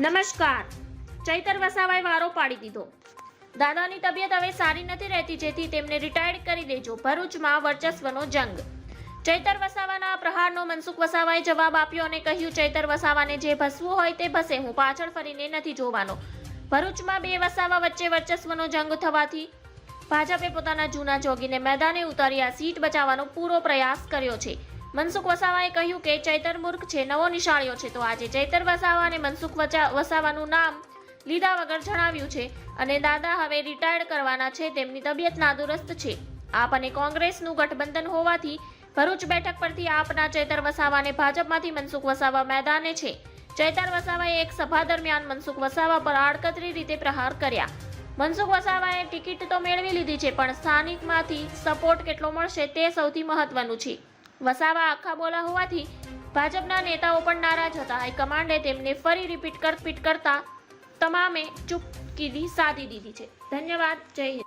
નમસ્કાર. ચૈતર વસાવાએ વારો પાડી દીધો. દાદાની તબિયત હવે સારી નથી રહેતી, જેથી તેમને રિટાયર્ડ કરી દેજો. ભરૂચમાં વર્ચસ્વનો જંગ. ચૈતર વસાવાના પ્રહારનો મનસુખ વસાવાએ જવાબ આપ્યો અને કહ્યું, ચૈતર વસાવાને જે ભસવું હોય તે ભસે, હું પાછળ ફરીને નથી જોવાનો. ભરૂચમાં બે વસાવા વચ્ચે વર્ચસ્વનો જંગ થવાથી ભાજપે પોતાના જૂના જોગીને મેદાને ઉતારી આ સીટ બચાવવાનો પૂરો પ્રયાસ કર્યો છે. મનસુખ વસાવાએ કહ્યું કે ચૈતર મૂર્ખ છે, નવો નિશાળ્યો છે. તો આજે ચૈતર વસાવા અને મનસુખ વસાવાનું નામ લીધા વગર જણાવ્યું છે અને દાદા હવે રિટાયર્ડ કરવાના છે. તેમની તબિયત નાદુરસ્ત છે. આપ અને કોંગ્રેસનું ગઠબંધન હોવાથી ભરૂચ બેઠક પરથી આપના ચૈતર વસાવાને ભાજપમાંથી મનસુખ વસાવા મેદાને છે. ચૈતર વસાવાએ એક સભા દરમિયાન મનસુખ વસાવા પર આડકતરી રીતે પ્રહાર કર્યા. મનસુખ વસાવાએ ટિકિટ તો મેળવી લીધી છે, પણ સ્થાનિકમાંથી સપોર્ટ કેટલો મળશે તે સૌથી મહત્વનું છે. વસાવા આખા બોલા હોવાથી ભાજપના નેતાઓ પણ નારાજ હતા. હાઈકમાન્ડે તેમને ફરી રિપીટ કરતા તમામે ચૂપકીદી સાધી દીધી છે. ધન્યવાદ. જય હિન્દ.